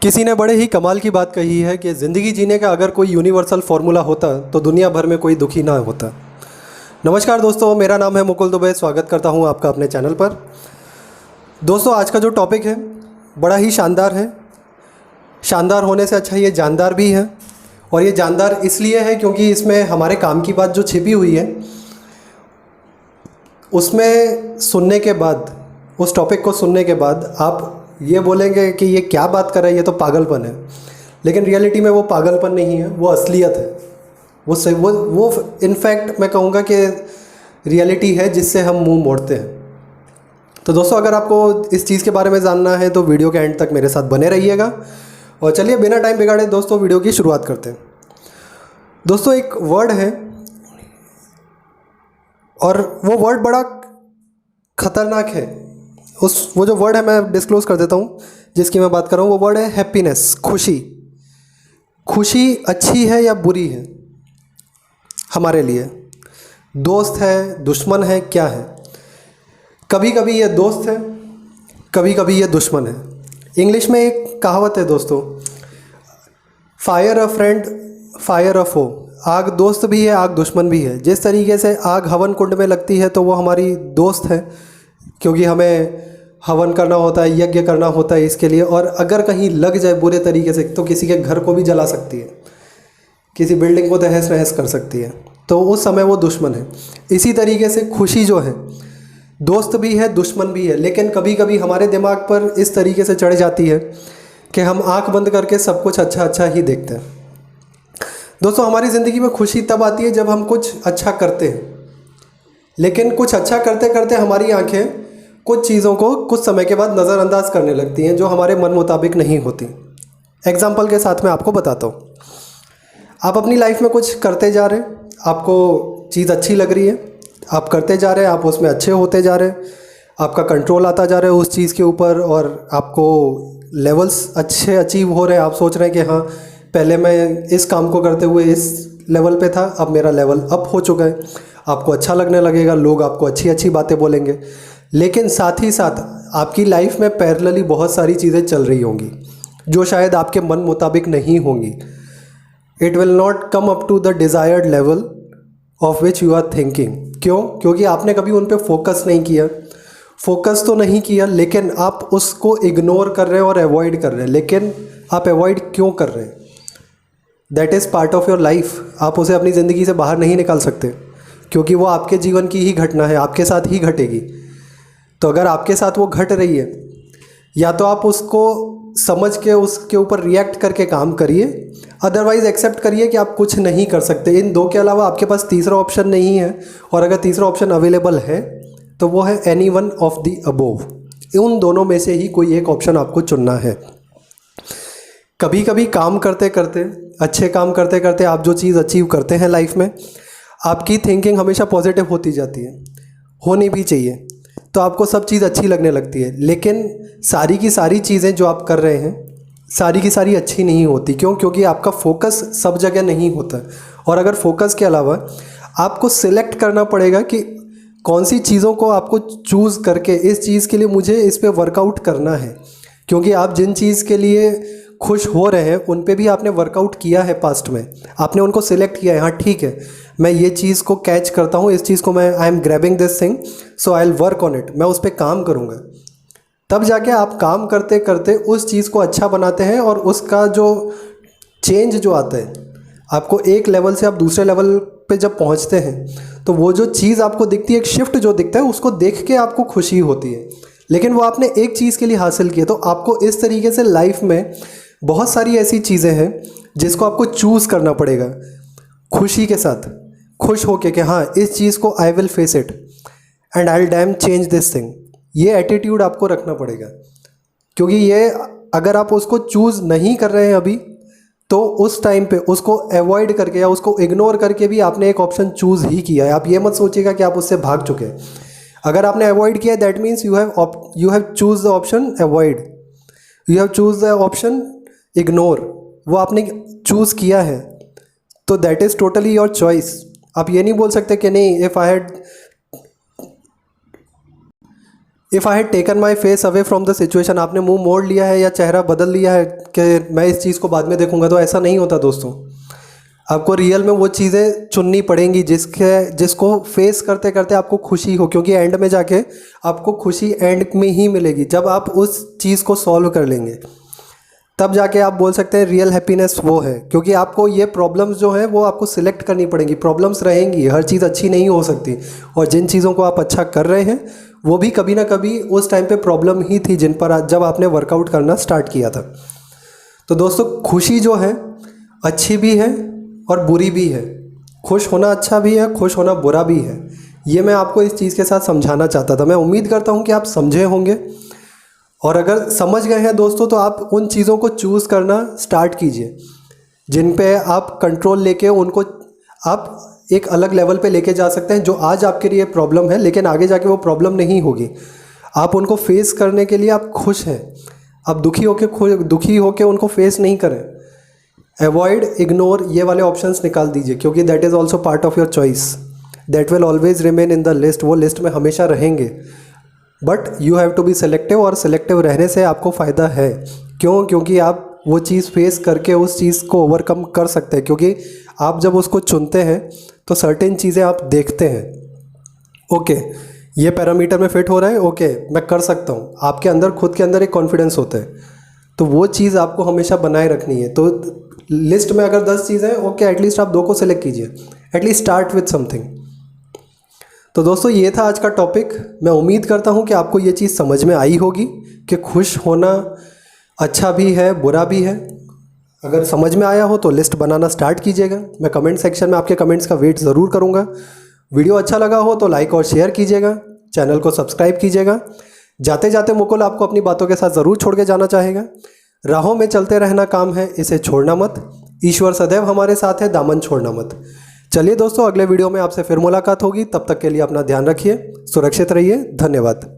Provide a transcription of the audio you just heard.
किसी ने बड़े ही कमाल की बात कही है कि ज़िंदगी जीने का अगर कोई यूनिवर्सल फार्मूला होता तो दुनिया भर में कोई दुखी ना होता। नमस्कार दोस्तों, मेरा नाम है मुकुल दुबे। स्वागत करता हूं आपका अपने चैनल पर। दोस्तों, आज का जो टॉपिक है बड़ा ही शानदार है। शानदार होने से अच्छा ये जानदार भी है, और ये जानदार इसलिए है क्योंकि इसमें हमारे काम की बात जो छिपी हुई है उसमें सुनने के बाद, उस टॉपिक को सुनने के बाद आप ये बोलेंगे कि ये क्या बात कर रहा है, ये तो पागलपन है। लेकिन रियलिटी में वो पागलपन नहीं है, वो असलियत है। वो सही वो इनफैक्ट मैं कहूँगा कि रियलिटी है जिससे हम मुंह मोड़ते हैं। तो दोस्तों, अगर आपको इस चीज़ के बारे में जानना है तो वीडियो के एंड तक मेरे साथ बने रहिएगा। और चलिए बिना टाइम बिगाड़े दोस्तों वीडियो की शुरुआत करते हैं। दोस्तों, एक वर्ड है और वो वर्ड बड़ा ख़तरनाक है। वो जो वर्ड है मैं डिस्क्लोज़ कर देता हूँ, जिसकी मैं बात कर रहा हूँ। वो वर्ड है हैप्पीनेस, खुशी। खुशी अच्छी है या बुरी है हमारे लिए? दोस्त है, दुश्मन है, क्या है? कभी कभी ये दोस्त है, कभी कभी ये दुश्मन है। इंग्लिश में एक कहावत है दोस्तों, फायर अ फ्रेंड, फायर अ फो। आग दोस्त भी है, आग दुश्मन भी है। जिस तरीके से आग हवन कुंड में लगती है तो वो हमारी दोस्त है, क्योंकि हमें हवन करना होता है, यज्ञ करना होता है इसके लिए। और अगर कहीं लग जाए बुरे तरीके से तो किसी के घर को भी जला सकती है, किसी बिल्डिंग को तहस नहस कर सकती है, तो उस समय वो दुश्मन है। इसी तरीके से खुशी जो है दोस्त भी है, दुश्मन भी है। लेकिन कभी कभी हमारे दिमाग पर इस तरीके से चढ़ जाती है कि हम आंख बंद करके सब कुछ अच्छा अच्छा ही देखते हैं। दोस्तों, हमारी ज़िंदगी में खुशी तब आती है जब हम कुछ अच्छा करते हैं, लेकिन कुछ अच्छा करते करते हमारी आंखें कुछ चीज़ों को कुछ समय के बाद नज़रअंदाज करने लगती हैं जो हमारे मन मुताबिक नहीं होती। एग्जाम्पल के साथ मैं आपको बताता हूँ। आप अपनी लाइफ में कुछ करते जा रहे हैं, आपको चीज़ अच्छी लग रही है, आप करते जा रहे हैं, आप उसमें अच्छे होते जा रहे हैं, आपका कंट्रोल आता जा रहा है उस चीज़ के ऊपर, और आपको लेवल्स अच्छे अचीव हो रहे हैं। आप सोच रहे हैं कि हाँ, पहले मैं इस काम को करते हुए इस लेवल पे था, अब मेरा लेवल अप हो चुका है। आपको अच्छा लगने लगेगा, लोग आपको अच्छी अच्छी बातें बोलेंगे। लेकिन साथ ही साथ आपकी लाइफ में पैरेलली बहुत सारी चीज़ें चल रही होंगी जो शायद आपके मन मुताबिक नहीं होंगी। It will not come up to the desired level of which you are thinking. क्यों? क्योंकि आपने कभी उन पे फोकस नहीं किया। फोकस तो नहीं किया, लेकिन आप उसको इग्नोर कर रहे हैं और अवॉइड कर रहे हैं। लेकिन आप अवॉइड क्यों कर रहे हैं? That is part of your life. आप उसे अपनी ज़िंदगी से बाहर नहीं निकाल सकते, क्योंकि वो आपके जीवन की ही घटना है, आपके साथ ही घटेगी। तो अगर आपके साथ वो घट रही है, या तो आप उसको समझ के उसके ऊपर रिएक्ट करके काम करिए, अदरवाइज़ एक्सेप्ट करिए कि आप कुछ नहीं कर सकते। इन दो के अलावा आपके पास तीसरा ऑप्शन नहीं है। और अगर तीसरा ऑप्शन अवेलेबल है तो वो है any one of the above. उन दोनों में से ही कोई एक ऑप्शन आपको चुनना है। कभी कभी काम करते करते, अच्छे काम करते करते आप जो चीज़ अचीव करते हैं लाइफ में, आपकी थिंकिंग हमेशा पॉजिटिव होती जाती है, होनी भी चाहिए। तो आपको सब चीज़ अच्छी लगने लगती है। लेकिन सारी की सारी चीज़ें जो आप कर रहे हैं, सारी की सारी अच्छी नहीं होती। क्यों? क्योंकि आपका फोकस सब जगह नहीं होता। और अगर फोकस के अलावा आपको सिलेक्ट करना पड़ेगा कि कौन सी चीज़ों को आपको चूज़ करके इस चीज़ के लिए मुझे इस पे वर्कआउट करना है। क्योंकि आप जिन चीज़ के लिए खुश हो रहे हैं उन पे भी आपने वर्कआउट किया है पास्ट में, आपने उनको सिलेक्ट किया है। हाँ ठीक है, मैं ये चीज़ को कैच करता हूँ, इस चीज़ को मैं I am grabbing this thing, so I will work on it. मैं उस पर काम करूँगा। तब जाके आप काम करते करते उस चीज़ को अच्छा बनाते हैं, और उसका जो चेंज जो आता है, आपको एक लेवल से आप दूसरे लेवल पे जब पहुँचते हैं तो वो जो चीज़ आपको दिखती है, एक शिफ्ट जो दिखता है, उसको देख के आपको खुशी होती है। लेकिन वो आपने एक चीज़ के लिए हासिल किया। तो आपको इस तरीके से लाइफ में बहुत सारी ऐसी चीज़ें हैं जिसको आपको चूज़ करना पड़ेगा खुशी के साथ, खुश होके कि हाँ, इस चीज़ को I will face it and I will dam change this thing. ये एटीट्यूड आपको रखना पड़ेगा, क्योंकि ये अगर आप उसको चूज़ नहीं कर रहे हैं अभी, तो उस टाइम पे उसको अवॉइड करके या उसको इग्नोर करके भी आपने एक ऑप्शन चूज़ ही किया है। आप ये मत सोचिएगा कि आप उससे भाग चुके हैं। अगर आपने अवॉइड किया, that means you have choose the option avoid, you have choose the option ignore. वो आपने चूज़ किया है, तो that is totally your choice. आप ये नहीं बोल सकते कि नहीं, if I had taken my face away from the situation, आपने मुंह मोड़ लिया है या चेहरा बदल लिया है कि मैं इस चीज़ को बाद में देखूंगा, तो ऐसा नहीं होता दोस्तों। आपको रियल में वो चीज़ें चुननी पड़ेंगी जिसको फेस करते करते आपको खुशी हो, क्योंकि एंड में जाके आपको खुशी एंड में ही मिलेगी जब आप उस चीज़ को सॉल्व कर लेंगे, तब जाके आप बोल सकते हैं रियल हैप्पीनेस वो है। क्योंकि आपको ये प्रॉब्लम्स जो हैं वो आपको सिलेक्ट करनी पड़ेंगी। प्रॉब्लम्स रहेंगी, हर चीज़ अच्छी नहीं हो सकती, और जिन चीज़ों को आप अच्छा कर रहे हैं वो भी कभी ना कभी उस टाइम पे प्रॉब्लम ही थी जिन पर जब आपने वर्कआउट करना स्टार्ट किया था। तो दोस्तों खुशी जो है अच्छी भी है और बुरी भी है। खुश होना अच्छा भी है, खुश होना बुरा भी है। ये मैं आपको इस चीज़ के साथ समझाना चाहता था। मैं उम्मीद करता हूँ कि आप समझे होंगे, और अगर समझ गए हैं दोस्तों तो आप उन चीज़ों को चूज़ करना स्टार्ट कीजिए जिन पे आप कंट्रोल लेके उनको आप एक अलग लेवल पे लेके जा सकते हैं। जो आज आपके लिए प्रॉब्लम है लेकिन आगे जाके वो प्रॉब्लम नहीं होगी, आप उनको फेस करने के लिए आप खुश हैं। आप दुखी होके उनको फेस नहीं करें। अवॉइड, इग्नोर, ये वाले ऑप्शंस निकाल दीजिए, क्योंकि that is also part of your choice. That will always remain in the list, वो लिस्ट में हमेशा रहेंगे। But you have to be selective, और सेलेक्टिव रहने से आपको फ़ायदा है। क्यों? क्योंकि आप वो चीज़ फेस करके उस चीज़ को ओवरकम कर सकते हैं। क्योंकि आप जब उसको चुनते हैं तो सर्टेन चीज़ें आप देखते हैं, ओके ये पैरामीटर में फिट हो रहा है, ओके मैं कर सकता हूँ। आपके अंदर खुद के अंदर एक कॉन्फिडेंस होता है, तो वो चीज़ आपको हमेशा बनाए रखनी है। तो लिस्ट में अगर 10 चीज़ें हैं, ओके एटलीस्ट आप 2 को सिलेक्ट कीजिए, एटलीस्ट स्टार्ट विथ समथिंग। तो दोस्तों ये था आज का टॉपिक। मैं उम्मीद करता हूँ कि आपको ये चीज़ समझ में आई होगी कि खुश होना अच्छा भी है, बुरा भी है। अगर समझ में आया हो तो लिस्ट बनाना स्टार्ट कीजिएगा। मैं कमेंट सेक्शन में आपके कमेंट्स का वेट ज़रूर करूँगा। वीडियो अच्छा लगा हो तो लाइक और शेयर कीजिएगा, चैनल को सब्सक्राइब कीजिएगा। जाते जाते मुकुल आपको अपनी बातों के साथ ज़रूर छोड़ के जाना चाहेगा। राहों में चलते रहना काम है, इसे छोड़ना मत। ईश्वर सदैव हमारे साथ है, दामन छोड़ना मत। चलिए दोस्तों, अगले वीडियो में आपसे फिर मुलाकात होगी। तब तक के लिए अपना ध्यान रखिए, सुरक्षित रहिए। धन्यवाद।